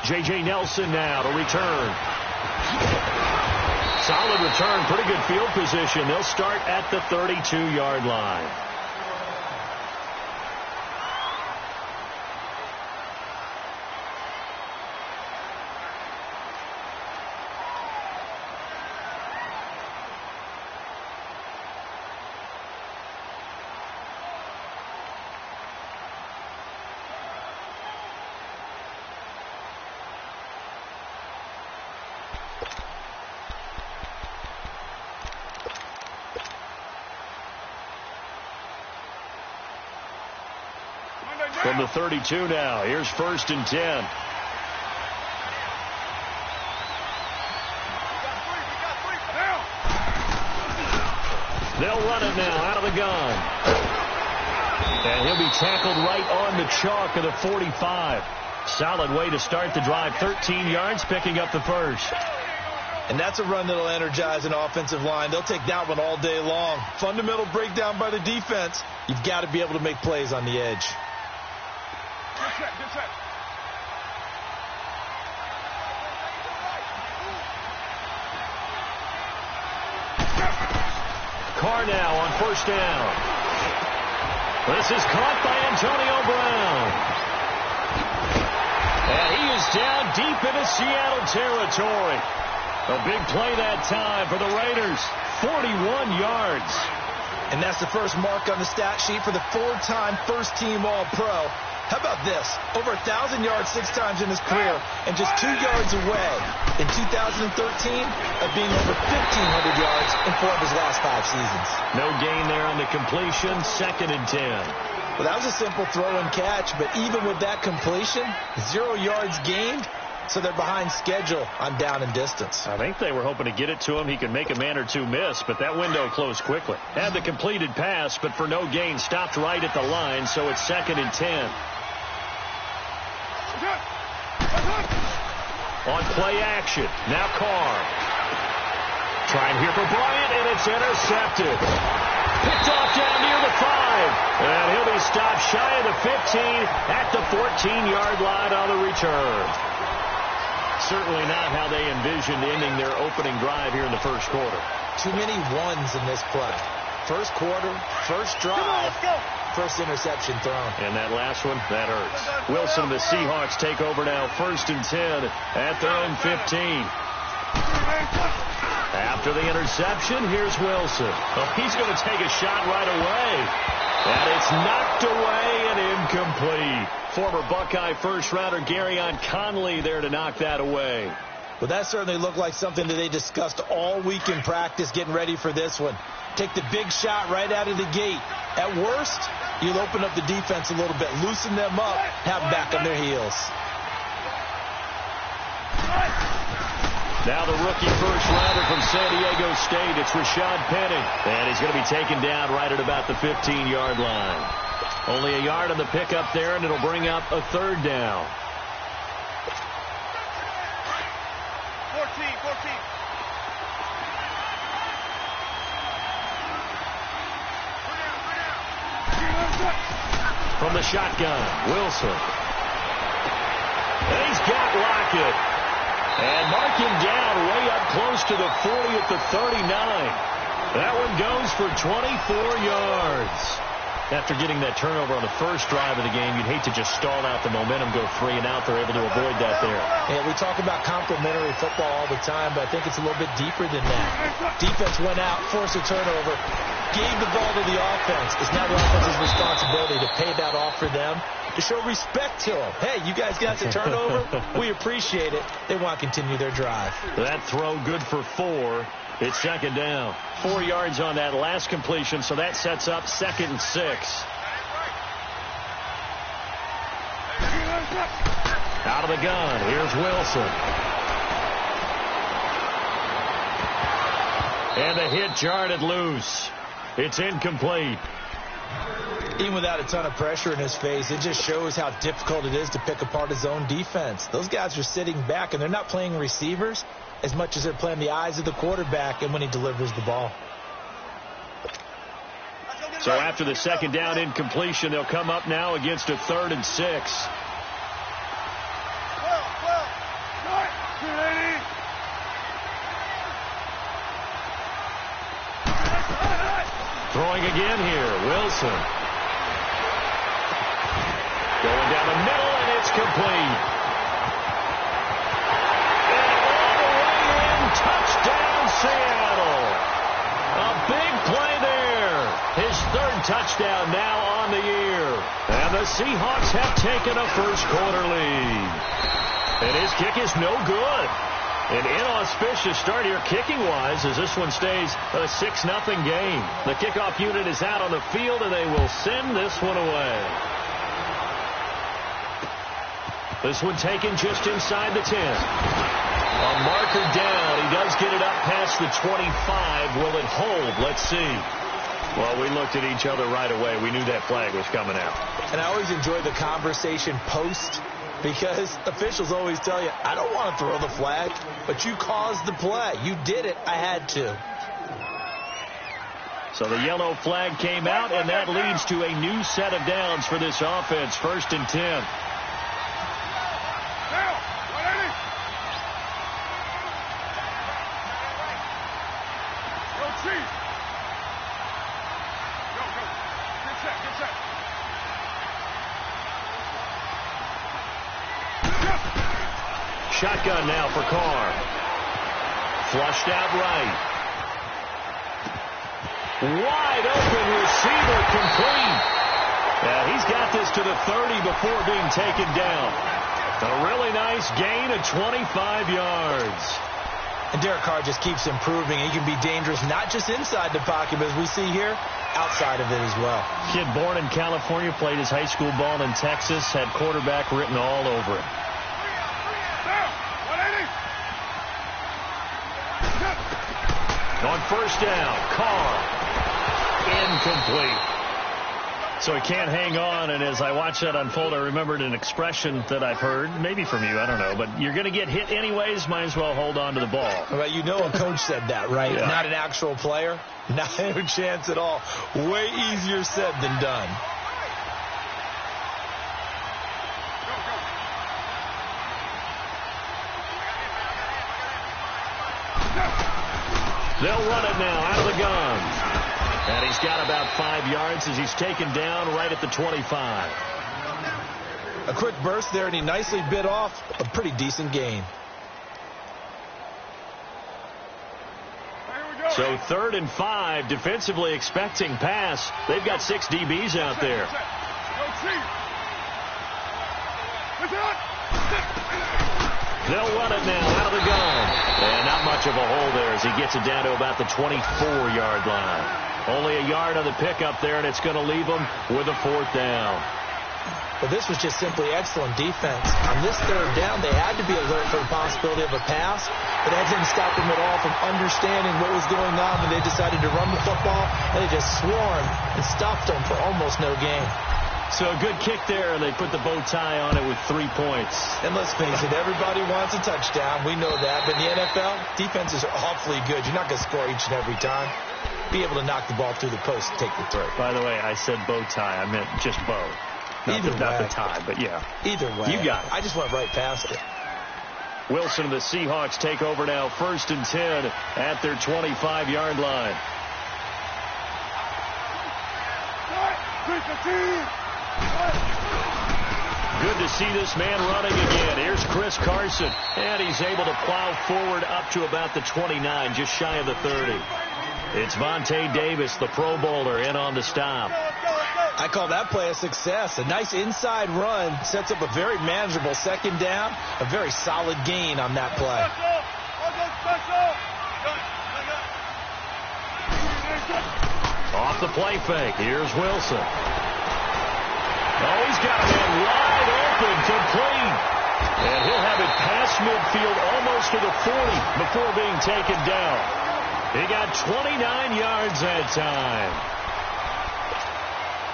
J.J. Nelson now to return. Solid return, pretty good field position. They'll start at the 32-yard line. From the 32 now, here's 1st and 10. They'll run it now out of the gun. And he'll be tackled right on the chalk of the 45. Solid way to start the drive. 13 yards, picking up the first. And that's a run that'll energize an offensive line. They'll take that one all day long. Fundamental breakdown by the defense. You've got to be able to make plays on the edge. Carr now on 1st down. This is caught by Antonio Brown. And he is down deep into Seattle territory. A big play that time for the Raiders. 41 yards. And that's the first mark on the stat sheet for the 4-time first-team All-Pro. How about this? Over 1,000 yards 6 times in his career, and just 2 yards away in 2013 of being over 1,500 yards in 4 of his last 5 seasons. No gain there on the completion. 2nd and 10. Well, that was a simple throw and catch, but even with that completion, 0 yards gained, so they're behind schedule on down and distance. I think they were hoping to get it to him. He could make a man or two miss, but that window closed quickly. Had the completed pass, but for no gain, stopped right at the line, so it's 2nd and 10. On play action, now Carr. Trying here for Bryant, and it's intercepted. Picked off down near the 5. And he'll be stopped shy of the 15 at the 14-yard line on the return. Certainly not how they envisioned ending their opening drive here in the first quarter. Too many ones in this play. First quarter, first drive, first interception thrown. And that last one, that hurts. Wilson, the Seahawks take over now, 1st and 10 at their own 15. After the interception, here's Wilson. Oh, he's going to take a shot right away. And it's knocked away and incomplete. Former Buckeye first-rounder Garyon Conley there to knock that away. Well, that certainly looked like something that they discussed all week in practice, getting ready for this one. Take the big shot right out of the gate. At worst, you'll open up the defense a little bit, loosen them up, have them back on their heels. Now the rookie first-rounder from San Diego State, it's Rashad Penny. And he's going to be taken down right at about the 15-yard line. Only a yard on the pickup there, and it'll bring up a 3rd down. 14. From the shotgun, Wilson. And he's got Lockett. And mark him down way up close to the 40 at the 39. That one goes for 24 yards. After getting that turnover on the first drive of the game, you'd hate to just stall out the momentum, go 3 and out. They're able to avoid that there. Yeah, we talk about complementary football all the time, but I think it's a little bit deeper than that. Defense went out, forced a turnover, gave the ball to the offense. It's now the offense's responsibility to pay that off for them, to show respect to them. Hey, you guys got the turnover. We appreciate it. They want to continue their drive. That throw good for 4. It's 2nd down. 4 yards on that last completion, so that sets up 2nd and 6. Out of the gun, here's Wilson. And the hit jarred it loose. It's incomplete. Even without a ton of pressure in his face, it just shows how difficult it is to pick apart his own defense. Those guys are sitting back, and they're not playing receivers as much as they're playing the eyes of the quarterback and when he delivers the ball. So after the 2nd down incompletion, they'll come up now against a 3rd and 6. again here. Wilson. Going down the middle, and it's complete. And all the way in, touchdown Seattle. A big play there. His third touchdown now on the year. And the Seahawks have taken a first-quarter lead. And his kick is no good. An inauspicious start here kicking-wise as this one stays a 6-0 game. The kickoff unit is out on the field, and they will send this one away. This one taken just inside the 10. A marker down. He does get it up past the 25. Will it hold? Let's see. Well, we looked at each other right away. We knew that flag was coming out. And I always enjoy the conversation post, because officials always tell you, I don't want to throw the flag, but you caused the play. You did it. I had to. So the yellow flag came out, and that leads to a new set of downs for this offense. 1st and 10. Shotgun now for Carr. Flushed out right. Wide open receiver complete. Yeah, he's got this to the 30 before being taken down. A really nice gain of 25 yards. And Derek Carr just keeps improving. He can be dangerous not just inside the pocket, but as we see here, outside of it as well. Kid born in California, played his high school ball in Texas, had quarterback written all over it. On 1st down, Carr. Incomplete. So he can't hang on, and as I watched that unfold, I remembered an expression that I've heard, maybe from you, I don't know, but you're going to get hit anyways, might as well hold on to the ball. Well, you know a coach said that, right? Yeah. Not an actual player. Not a chance at all. Way easier said than done. They'll run it now out of the gun. And he's got about 5 yards as he's taken down right at the 25. A quick burst there, and he nicely bit off a pretty decent gain. So 3rd and 5, defensively expecting pass. They've got 6 DBs out there. They'll run it now out of the gun. And not much of a hole there as he gets it down to about the 24-yard line. Only a yard on the pickup there, and it's going to leave him with a 4th down. But this was just simply excellent defense. On this 3rd down, they had to be alert for the possibility of a pass, but that didn't stop them at all from understanding what was going on when they decided to run the football, and they just swarmed and stopped them for almost no gain. So a good kick there, and they put the bow tie on it with 3 points. And let's face it, everybody wants a touchdown. We know that. But in the NFL, defenses are awfully good. You're not going to score each and every time. Be able to knock the ball through the post and take the throw. By the way, I said bow tie. I meant just bow. Not the tie, but yeah. Either way. You got it. I just went right past it. Wilson and the Seahawks take over now. 1st and 10 at their 25-yard line. Good to see this man running again. Here's Chris Carson, and he's able to plow forward up to about the 29, just shy of the 30. It's Vontae Davis, the Pro Bowler, in on the stop. I call that play a success. A nice inside run sets up a very manageable 2nd down, a very solid gain on that play. Off the play fake, here's Wilson. Oh, he's got a man wide open, complete. And he'll have it past midfield almost to the 40 before being taken down. He got 29 yards that time.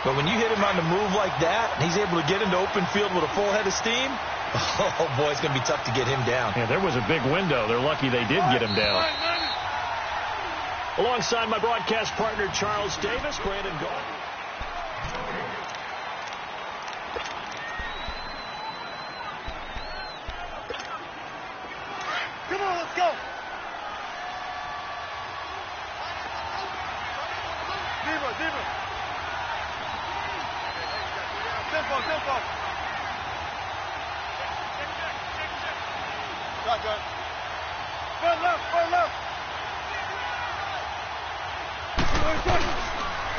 But when you hit him on the move like that, and he's able to get into open field with a full head of steam, oh, boy, it's going to be tough to get him down. Yeah, there was a big window. They're lucky they did get him down. Alongside my broadcast partner, Charles Davis, Brandon Gordon. Come on, let's go. Deeper.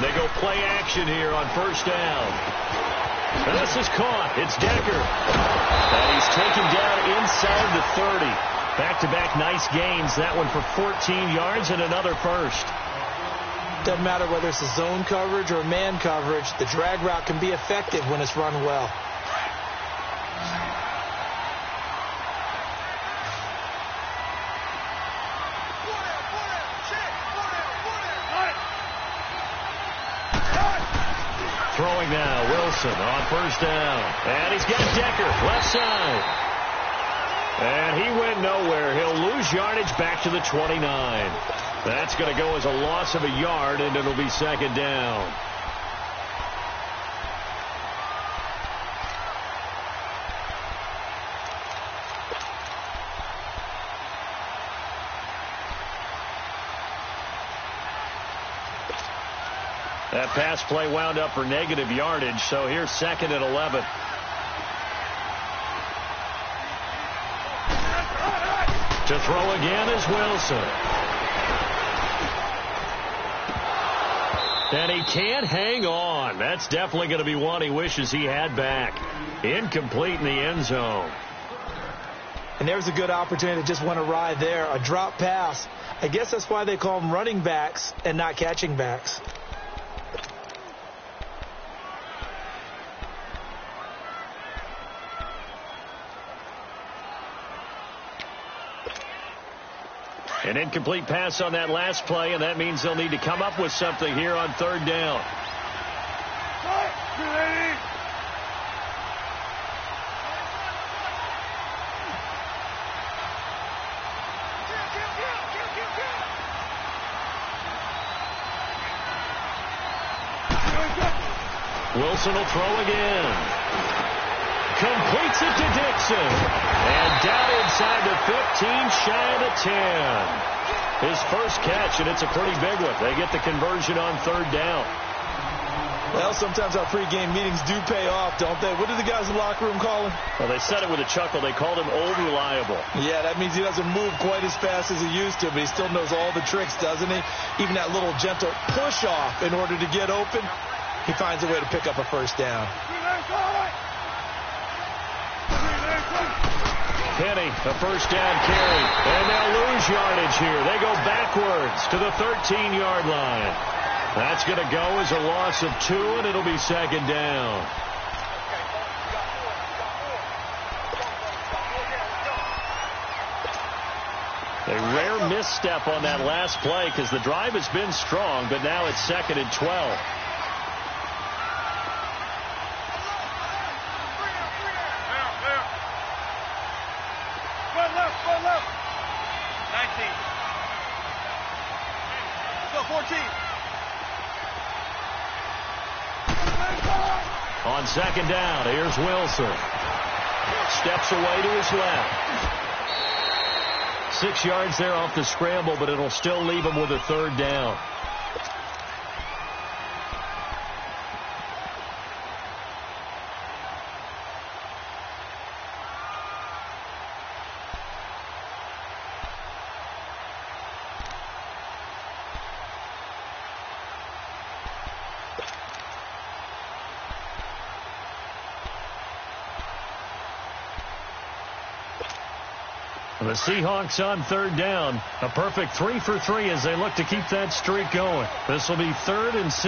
They go play action here on first down. And this is caught. It's Decker. And he's taken down inside the 30. Back-to-back nice gains. That one for 14 yards and another first. Doesn't matter whether it's a zone coverage or man coverage. The drag route can be effective when it's run well. Throwing now, Wilson on first down. And he's got Decker, left side. And he went nowhere. He'll lose yardage back to the 29. That's going to go as a loss of a yard, and it'll be second down. That pass play wound up for negative yardage, so here's second and 11. To throw again is Wilson. And he can't hang on. That's definitely going to be one he wishes he had back. Incomplete in the end zone. And there's a good opportunity to just want to ride there. A drop pass. I guess that's why they call them running backs and not catching backs. An incomplete pass on that last play, and that means they'll need to come up with something here on third down. Wilson will throw again. Completes it to Dixon. And down inside the 15, shy of the 10. His first catch, and it's a pretty big one. They get the conversion on third down. Well, sometimes our pregame meetings do pay off, don't they? What did the guys in the locker room call him? Well, they said it with a chuckle. They called him Old Reliable. Yeah, that means he doesn't move quite as fast as he used to, but he still knows all the tricks, doesn't he? Even that little gentle push-off in order to get open, he finds a way to pick up a first down. Penny, a first down carry. And they'll lose yardage here. They go backwards to the 13-yard line. That's going to go as a loss of 2, and it'll be second down. A rare misstep on that last play because the drive has been strong, but now it's second and 12. On second down, here's Wilson. Steps away to his left. 6 yards there off the scramble, but it'll still leave him with a third down. The Seahawks on third down. A perfect 3 for 3 as they look to keep that streak going. This will be 3rd and 6.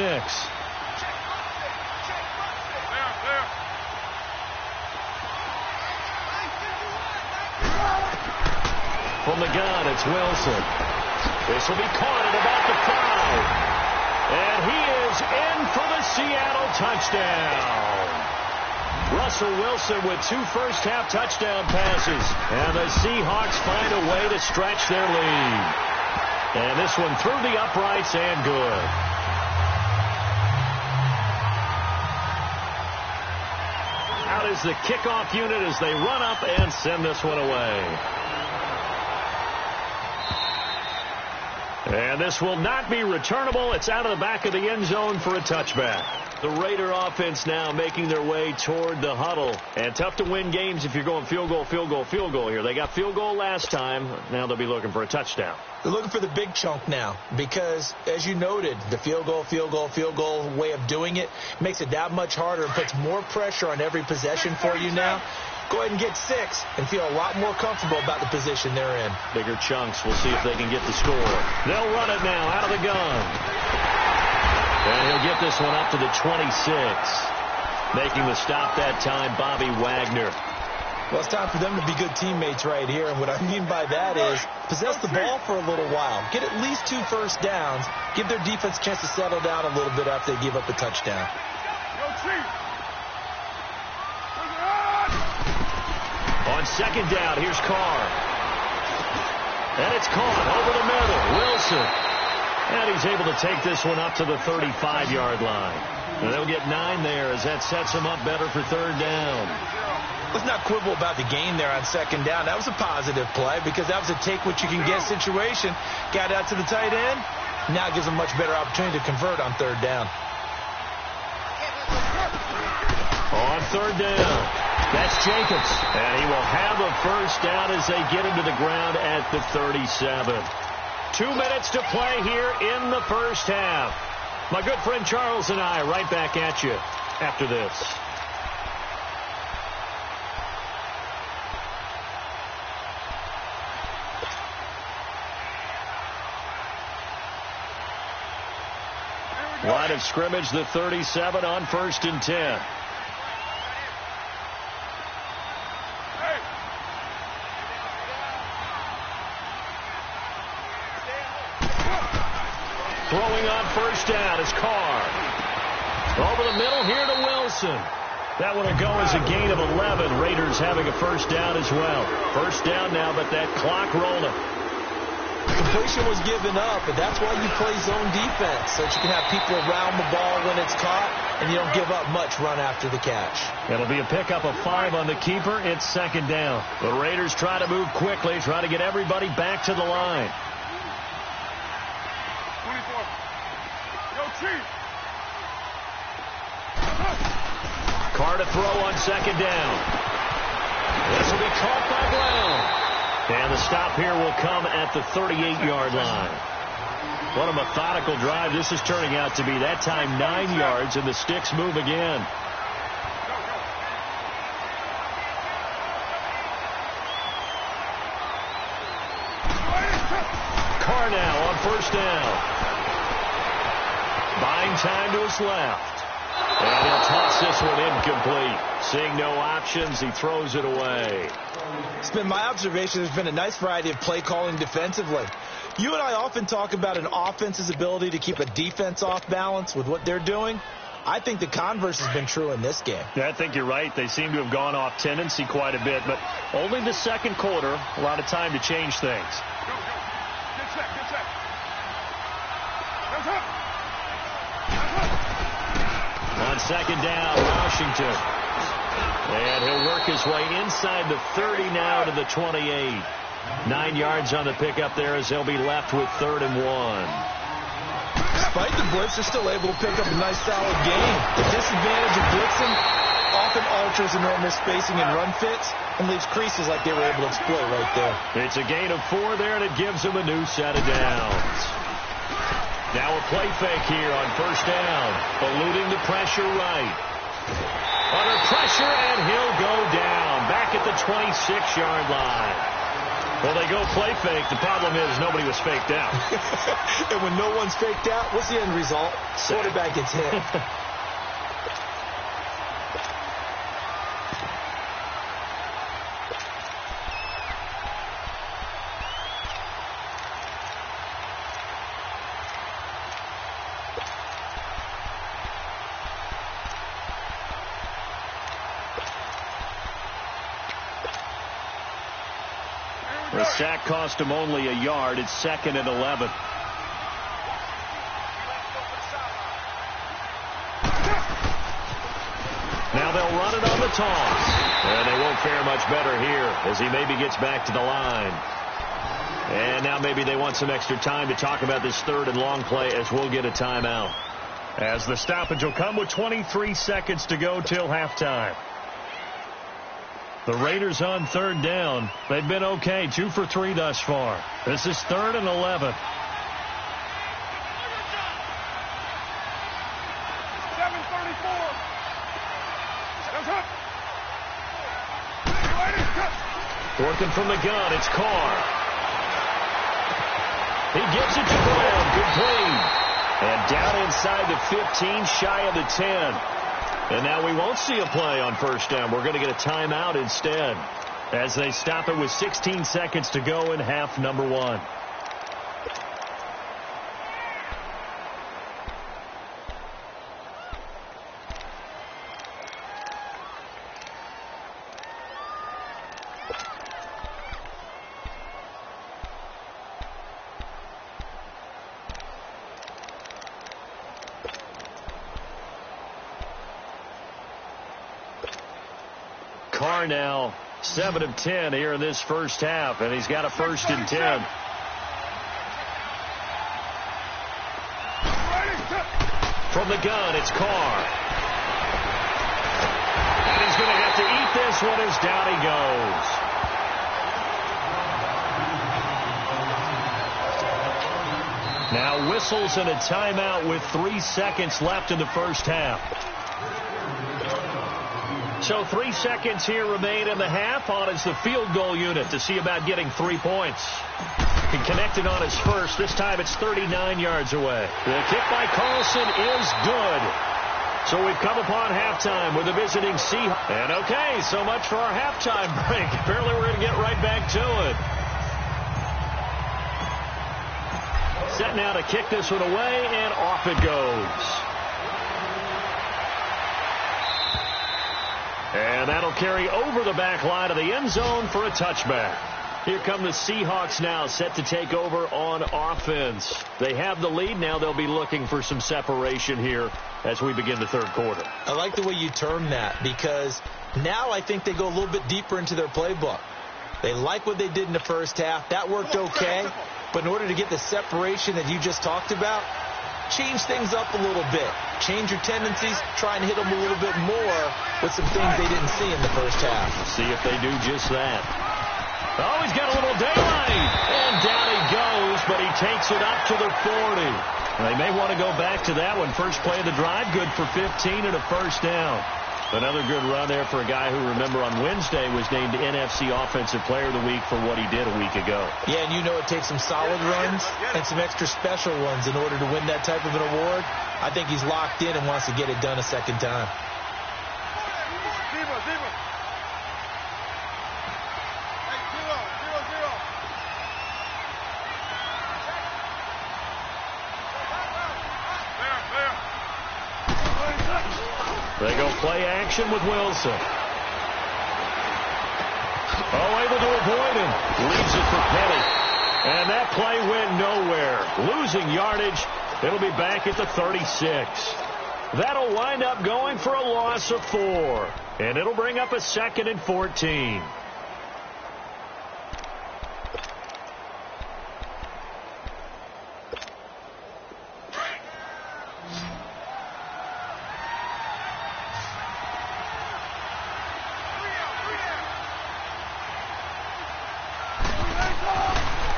From the gun, it's Wilson. This will be caught at about the 5. And he is in for the Seattle touchdown. Russell Wilson with 2 first-half touchdown passes. And the Seahawks find a way to stretch their lead. And this one through the uprights and good. Out is the kickoff unit as they run up and send this one away. And this will not be returnable. It's out of the back of the end zone for a touchback. The Raider offense now making their way toward the huddle. And tough to win games if you're going field goal, field goal, field goal here. They got field goal last time. Now they'll be looking for a touchdown. They're looking for the big chunk now because, as you noted, the field goal way of doing it makes it that much harder and puts more pressure on every possession for you now. Go ahead and get 6 and feel a lot more comfortable about the position they're in. Bigger chunks. We'll see if they can get the score. They'll run it now out of the gun. And he'll get this one up to the 26. Making the stop that time, Bobby Wagner. Well, it's time for them to be good teammates right here. And what I mean by that is possess the ball for a little while. Get at least 2 first downs. Give their defense a chance to settle down a little bit after they give up a touchdown. On second down, here's Carr. And it's caught over the middle. Wilson. And he's able to take this one up to the 35-yard line. And they'll get 9 there as that sets them up better for third down. Let's not quibble about the gain there on second down. That was a positive play because that was a take-what-you-can-get situation. Got out to the tight end. Now gives them a much better opportunity to convert on third down. On third down, that's Jacobs. And he will have a first down as they get him to the ground at the 37. 2 minutes to play here in the first half. My good friend Charles and I right back at you after this. Line of scrimmage, the 37 on 1st and 10. Throwing on first down is Carr. Over the middle here to Wilson. That one will go as a gain of 11. Raiders having a first down as well. First down now, but that clock rolling. Completion was given up, but that's why you play zone defense, so that you can have people around the ball when it's caught, and you don't give up much run after the catch. It'll be a pickup of 5 on the keeper. It's second down. The Raiders try to move quickly, try to get everybody back to the line. 24. Yo, Chief. Carr to throw on second down. This will be caught by Brown. And the stop here will come at the 38-yard line. What a methodical drive this is turning out to be. That time 9 yards, and the sticks move again. Carr now on first down. Buying time to his left. And he'll toss this one incomplete. Seeing no options, he throws it away. It's been my observation there's been a nice variety of play calling defensively. You and I often talk about an offense's ability to keep a defense off balance with what they're doing. I think the converse has been true in this game. Yeah, I think you're right. They seem to have gone off tendency quite a bit, but only the second quarter, a lot of time to change things. Go, go. Get set, get set. Hands up. On second down, Washington. And he'll work his way inside the 30 now to the 28. 9 yards on the pickup there as they'll be left with 3rd and 1. Despite the blitz, they're still able to pick up a nice solid gain. The disadvantage of blitzing often alters the normal spacing and run fits and leaves creases like they were able to exploit right there. It's a gain of 4 there, and it gives them a new set of downs. Now a play fake here on first down. Eluding the pressure right. Under pressure, and he'll go down. Back at the 26-yard line. Well, they go play fake. The problem is nobody was faked out. And when no one's faked out, what's the end result? Quarterback gets hit. The sack cost him only a yard. It's 2nd and 11. Now they'll run it on the toss. And they won't fare much better here as he maybe gets back to the line. And now maybe they want some extra time to talk about this 3rd and long play as we'll get a timeout. As the stoppage will come with 23 seconds to go till halftime. The Raiders on third down. They've been okay, 2 for 3 thus far. This is 3rd and 11. 7:34. Working from the gun, it's Carr. He gives it to Brown, complete. And down inside the 15, shy of the 10. And now we won't see a play on first down. We're going to get a timeout instead as they stop it with 16 seconds to go in half number 1. Carr now 7 of 10 here in this first half, and he's got a 1st and 10. From the gun, it's Carr. And he's going to have to eat this one as down he goes. Now whistles and a timeout with 3 seconds left in the first half. So 3 seconds here remain in the half. On is the field goal unit to see about getting 3 points. He connected on his first. This time it's 39 yards away. The kick by Carlson is good. So we've come upon halftime with the visiting Seahawks. And okay, so much for our halftime break. Apparently we're going to get right back to it. Set now to kick this one away, and off it goes. And that'll carry over the back line of the end zone for a touchback. Here come the Seahawks now, set to take over on offense. They have the lead. Now they'll be looking for some separation here as we begin the third quarter. I like the way you term that, because now I think they go a little bit deeper into their playbook. They like what they did in the first half. That worked okay. But in order to get the separation that you just talked about, change things up a little bit. Change your tendencies. Try and hit them a little bit more with some things they didn't see in the first half. See if they do just that. Oh, he's got a little daylight. And down he goes, but he takes it up to the 40. They may want to go back to that one. First play of the drive, good for 15 and a first down. Another good run there for a guy who, remember, on Wednesday was named NFC Offensive Player of the Week for what he did a week ago. Yeah, and you know it takes some solid runs and some extra special ones in order to win that type of an award. I think he's locked in and wants to get it done a second time. They go play action with Wilson. Oh, able to avoid him. Leaves it for Penny. And that play went nowhere. Losing yardage. It'll be back at the 36. That'll wind up going for a loss of 4. And it'll bring up a 2nd and 14.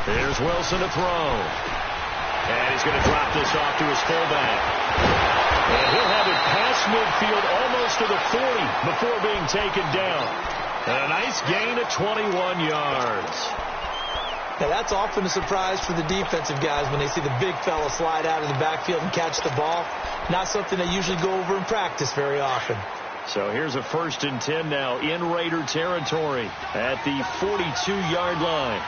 Here's Wilson to throw. And he's going to drop this off to his fullback. And he'll have it past midfield almost to the 40 before being taken down. And a nice gain of 21 yards. Now that's often a surprise for the defensive guys when they see the big fella slide out of the backfield and catch the ball. Not something they usually go over in practice very often. So here's a 1st and 10 now in Raider territory at the 42-yard line.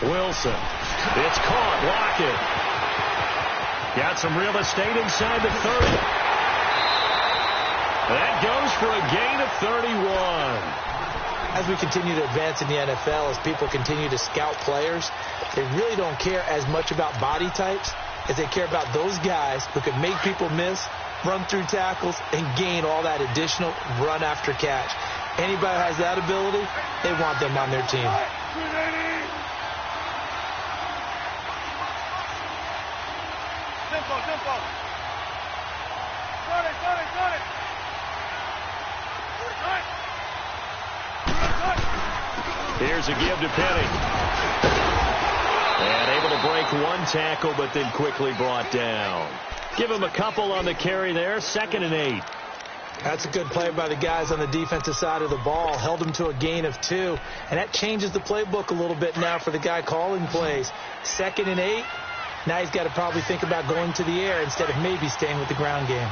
Wilson. It's caught. Block it. Got some real estate inside the 30. That goes for a gain of 31. As we continue to advance in the NFL, as people continue to scout players, they really don't care as much about body types as they care about those guys who can make people miss, run through tackles, and gain all that additional run after catch. Anybody who has that ability, they want them on their team. Tempo, tempo. Got it, got it, got it. Here's a give to Penny. And able to break one tackle, but then quickly brought down. Give him a couple on the carry there. 2nd and 8. That's a good play by the guys on the defensive side of the ball. Held him to a gain of 2. And that changes the playbook a little bit now for the guy calling plays. 2nd and 8. Now he's got to probably think about going to the air instead of maybe staying with the ground game.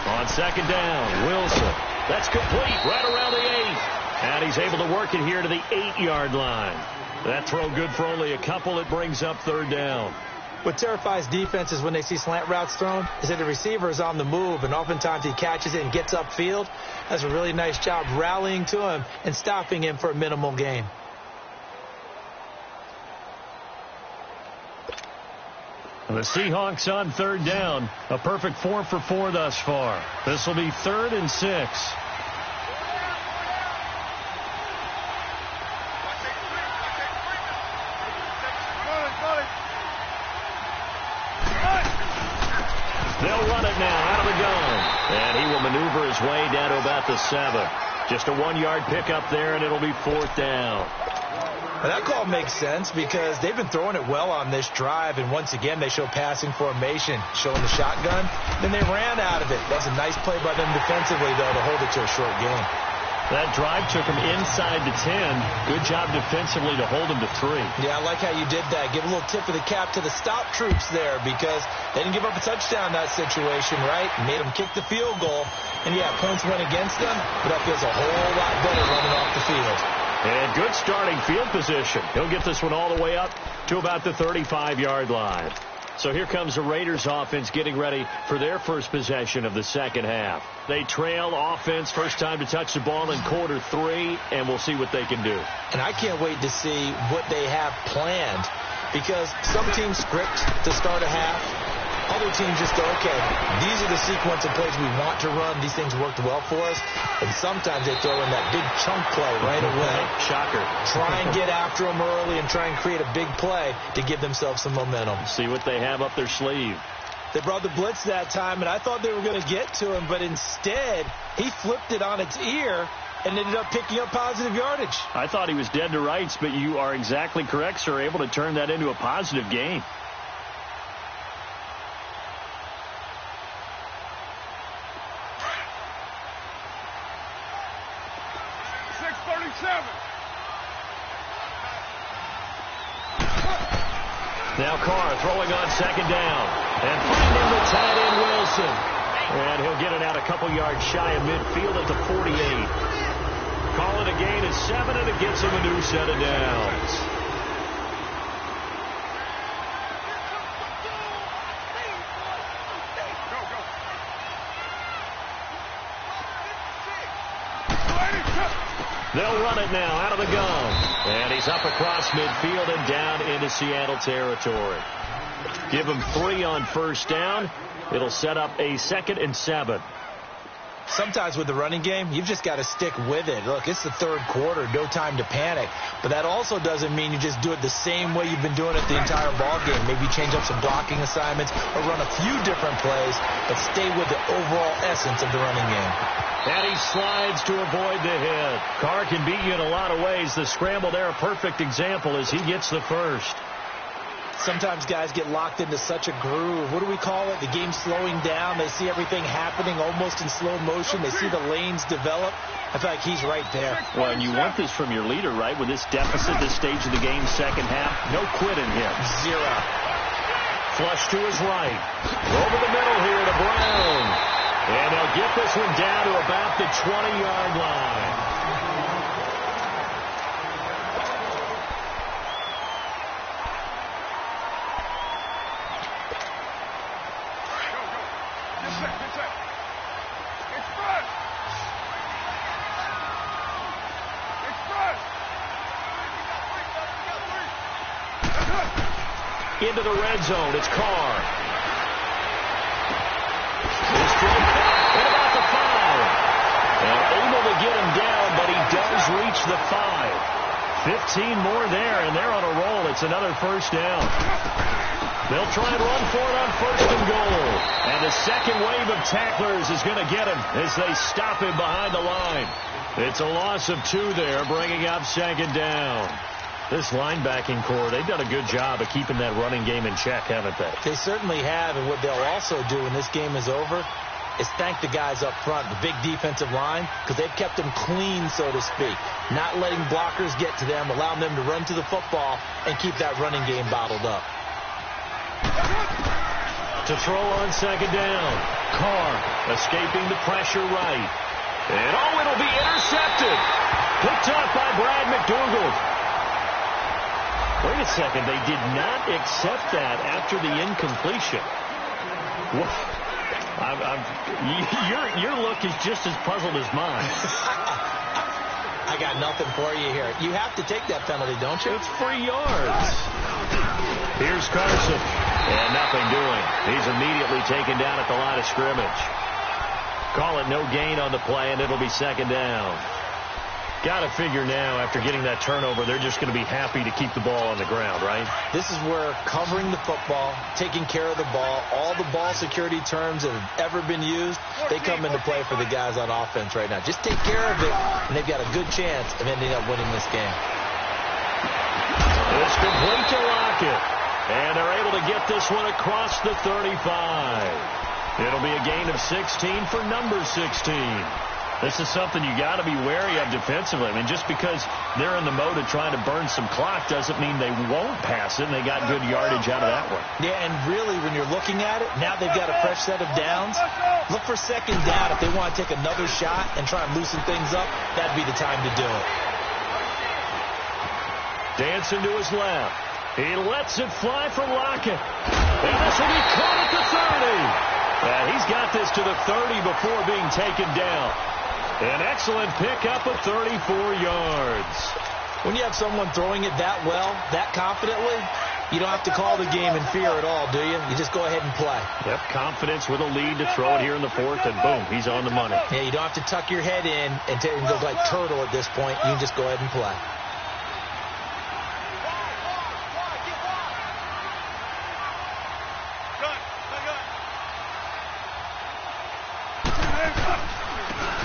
On 2nd down, Wilson. That's complete right around the 8. And he's able to work it here to the 8-yard line. That throw good for only a couple. It brings up 3rd down. What terrifies defenses when they see slant routes thrown is that the receiver is on the move, and oftentimes he catches it and gets upfield. That's a really nice job rallying to him and stopping him for a minimal gain. The Seahawks on 3rd down. A perfect 4 for 4 thus far. This will be 3rd and 6. They'll run it now out of the gun. And he will maneuver his way down to about the 7. Just a 1-yard pickup there, and it'll be 4th down. Well, that call makes sense because they've been throwing it well on this drive, and once again they show passing formation, showing the shotgun. Then they ran out of it. That's a nice play by them defensively, though, to hold it to a short gain. That drive took him inside the 10. Good job defensively to hold him to 3. Yeah, I like how you did that. Give a little tip of the cap to the stop troops there because they didn't give up a touchdown in that situation, right? Made them kick the field goal. And, yeah, points went against them, but that feels a whole lot better running off the field. And good starting field position. He'll get this one all the way up to about the 35-yard line. So here comes the Raiders offense getting ready for their first possession of the second half. They trail offense, first time to touch the ball in quarter 3, and we'll see what they can do. And I can't wait to see what they have planned because some teams script to start a half. Other teams just go, okay, these are the sequence of plays we want to run. These things worked well for us. And sometimes they throw in that big chunk play right away. Shocker. Try and get after them early and try and create a big play to give themselves some momentum. See what they have up their sleeve. They brought the blitz that time, and I thought they were going to get to him, but instead he flipped it on its ear and ended up picking up positive yardage. I thought he was dead to rights, but you are exactly correct, sir. Able to turn that into a positive gain. Now Carr throwing on 2nd down. And finding the tight end Wilson. And he'll get it out a couple yards shy of midfield at the 48. Call it a gain of 7, and it gets him a new set of downs. They'll run it now out of the gun. And he's up across midfield and down into Seattle territory. Give him 3 on 1st down. It'll set up a 2nd and 7. Sometimes with the running game, you've just got to stick with it. Look, it's the 3rd quarter, no time to panic. But that also doesn't mean you just do it the same way you've been doing it the entire ball game. Maybe change up some blocking assignments or run a few different plays, but stay with the overall essence of the running game. And he slides to avoid the hit. Carr can beat you in a lot of ways. The scramble there, a perfect example as he gets the first. Sometimes guys get locked into such a groove. What do we call it? The game's slowing down. They see everything happening almost in slow motion. They see the lanes develop. I feel like he's right there. Well, and you want this from your leader, right? With this deficit, this stage of the game, second half, no quitting him. 0. Flush to his right. Over the middle here to Brown. And they'll get this one down to about the 20-yard line. Into the red zone. It's Carr. His throw caught at the 5. 15 more there, and they're on a roll. It's another first down. They'll try and run for it on first and goal. And the second wave of tacklers is going to get him as they stop him behind the line. It's a loss of 2 there, bringing up second down. This linebacking core, they've done a good job of keeping that running game in check, haven't they? They certainly have, and what they'll also do when this game is over is thank the guys up front, the big defensive line, because they've kept them clean, so to speak. Not letting blockers get to them, allowing them to run to the football and keep that running game bottled up. To throw on second down. Carr escaping the pressure right. And it'll be intercepted. Picked up by Brad McDougald. Wait a second, they did not accept that after the incompletion. Your look is just as puzzled as mine. I got nothing for you here. You have to take that penalty, don't you? It's 3 yards. Here's Carson. And nothing doing. He's immediately taken down at the line of scrimmage. Call it no gain on the play, and it'll be second down. Got to figure now, after getting that turnover, they're just going to be happy to keep the ball on the ground, right? This is where covering the football, taking care of the ball, all the ball security terms that have ever been used, they come into play for the guys on offense right now. Just take care of it, and they've got a good chance of ending up winning this game. It's complete to Lockett, and they're able to get this one across the 35. It'll be a gain of 16 for number 16. This is something you got to be wary of defensively. I mean, just because they're in the mode of trying to burn some clock doesn't mean they won't pass it, and they got good yardage out of that one. Yeah, and really, when you're looking at it, now they've got a fresh set of downs. Look for second down. If they want to take another shot and try and loosen things up, that'd be the time to do it. Dancing to his left. He lets it fly from Lockett. And this will be caught at the 30. And he's got this to the 30 before being taken down. An excellent pickup of 34 yards. When you have someone throwing it that well, that confidently, you don't have to call the game in fear at all, do you? You just go ahead and play. Yep, confidence with a lead to throw it here in the 4th, and boom, he's on the money. Yeah, you don't have to tuck your head in and go like turtle at this point. You can just go ahead and play.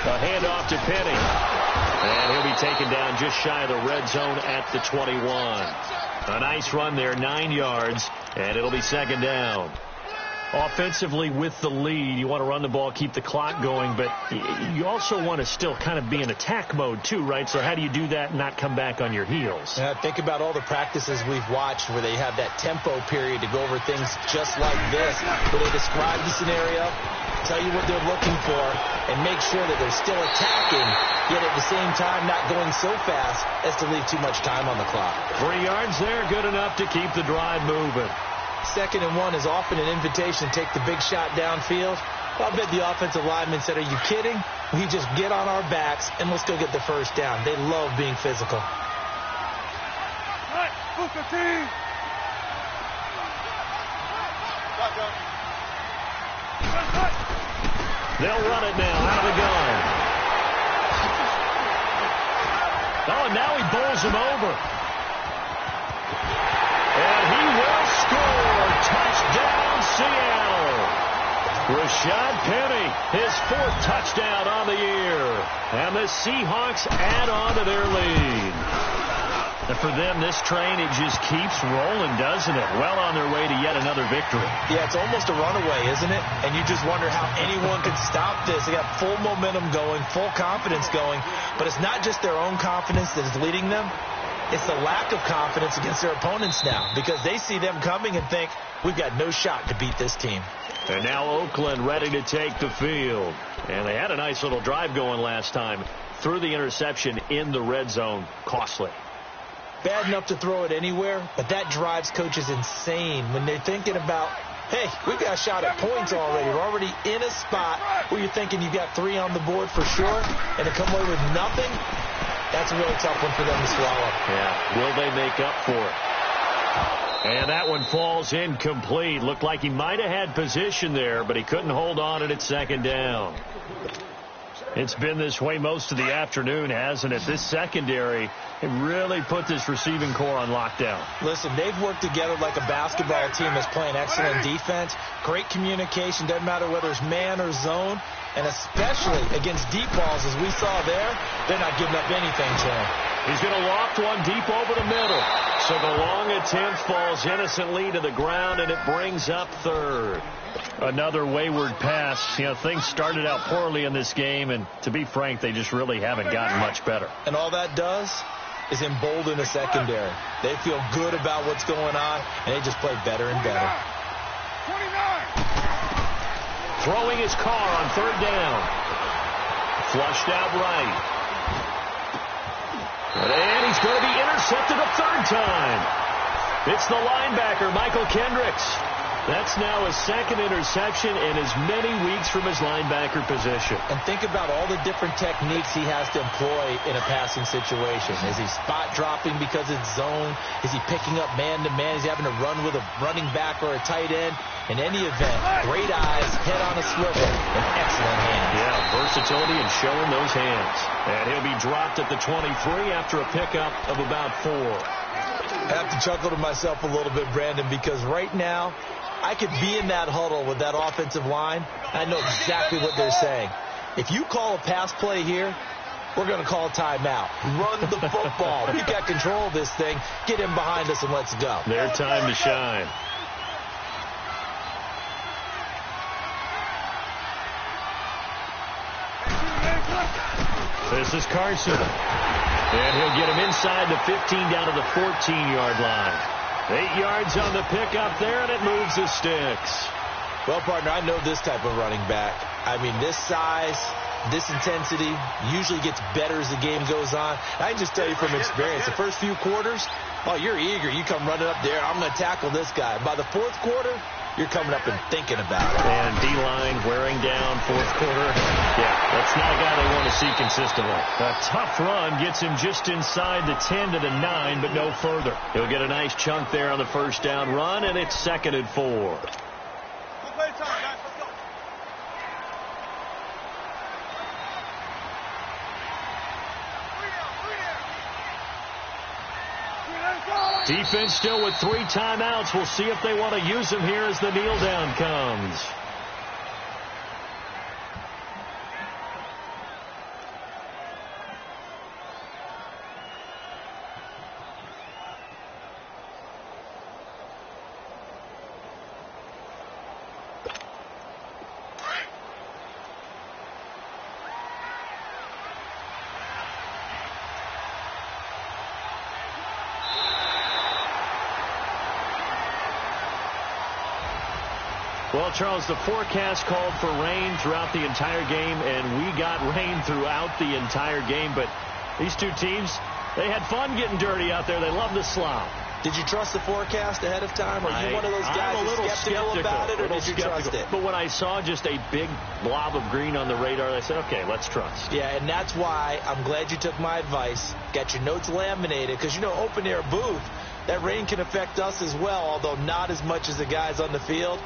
A handoff to Penny. And he'll be taken down just shy of the red zone at the 21. A nice run there, 9 yards, and it'll be second down. Offensively with the lead, you want to run the ball, keep the clock going, but you also want to still kind of be in attack mode too, right? So how do you do that and not come back on your heels? Yeah, think about all the practices we've watched where they have that tempo period to go over things just like this, where they describe the scenario, tell you what they're looking for, and make sure that they're still attacking, yet at the same time not going so fast as to leave too much time on the clock. 3 yards there, good enough to keep the drive moving. 2nd and 1 is often an invitation to take the big shot downfield. I'll bet the offensive lineman said, are you kidding? We just get on our backs and let's go get the first down. They love being physical. They'll run it now out of the gun. Oh, and now he bowls him over. And he will score. Touchdown, Seattle. Rashad Penny, his 4th touchdown on the year. And the Seahawks add on to their lead. And for them, this train, it just keeps rolling, doesn't it? Well on their way to yet another victory. Yeah, it's almost a runaway, isn't it? And you just wonder how anyone could stop this. They got full momentum going, full confidence going. But it's not just their own confidence that is leading them. It's the lack of confidence against their opponents now, because they see them coming and think, we've got no shot to beat this team. And now Oakland ready to take the field. And they had a nice little drive going last time. Threw the interception in the red zone. Costly. Bad enough to throw it anywhere, but that drives coaches insane when they're thinking about, hey, we've got a shot at points already. We're already in a spot where you're thinking you've got 3 on the board for sure, and to come away with nothing, that's a really tough one for them to swallow. Yeah, will they make up for it? And that one falls incomplete. Looked like he might have had position there, but he couldn't hold on it at second down. It's been this way most of the afternoon, hasn't it? This secondary, it really put this receiving core on lockdown. Listen, they've worked together like a basketball team that's playing excellent defense. Great communication, doesn't matter whether it's man or zone. And especially against deep balls, as we saw there, they're not giving up anything to him. He's going to loft one deep over the middle. So the long attempt falls innocently to the ground, and it brings up third. Another wayward pass. You know, things started out poorly in this game, and to be frank, they just really haven't gotten much better. And all that does is embolden the secondary. They feel good about what's going on, and they just play better and better. 29. Throwing his car on third down. Flushed out right. And he's going to be intercepted a third time. It's the linebacker, Michael Kendricks. That's now his second interception in as many weeks from his linebacker position. And think about all the different techniques he has to employ in a passing situation. Is he spot dropping because it's zone? Is he picking up man-to-man? Is he having to run with a running back or a tight end? In any event, great eyes, head on a swivel, and excellent hands. Yeah, versatility and showing those hands. And he'll be dropped at the 23 after a pickup of about 4. I have to chuckle to myself a little bit, Brandon, because right now, I could be in that huddle with that offensive line. I know exactly what they're saying. If you call a pass play here, we're going to call a timeout. Run the football. We've got control of this thing. Get him behind us and let's go. Their time to shine. This is Carson. And he'll get him inside the 15 down to the 14-yard line. 8 yards on the pickup there, and it moves the sticks. Well, partner, I know this type of running back. I mean, this size, this intensity usually gets better as the game goes on. I can just tell you from experience, the first few quarters, oh, you're eager. You come running up there, I'm going to tackle this guy. By the fourth quarter, you're coming up and thinking about it. And D-line wearing down fourth quarter. Yeah, that's not a guy they want to see consistently. A tough run gets him just inside the 10 to the 9, but no further. He'll get a nice chunk there on the first down run, and it's 2nd and 4. Defense still with 3 timeouts. We'll see if they want to use them here as the kneel down comes. Well, Charles, the forecast called for rain throughout the entire game, and we got rain throughout the entire game. But these two teams, they had fun getting dirty out there. They love the slop. Did you trust the forecast ahead of time? Are you one of those guys I'm a little skeptical about it, or did you trust it? But when I saw just a big blob of green on the radar, I said, okay, let's trust. Yeah, and that's why I'm glad you took my advice. Got your notes laminated, because, you know, open-air booth, that rain can affect us as well, although not as much as the guys on the field.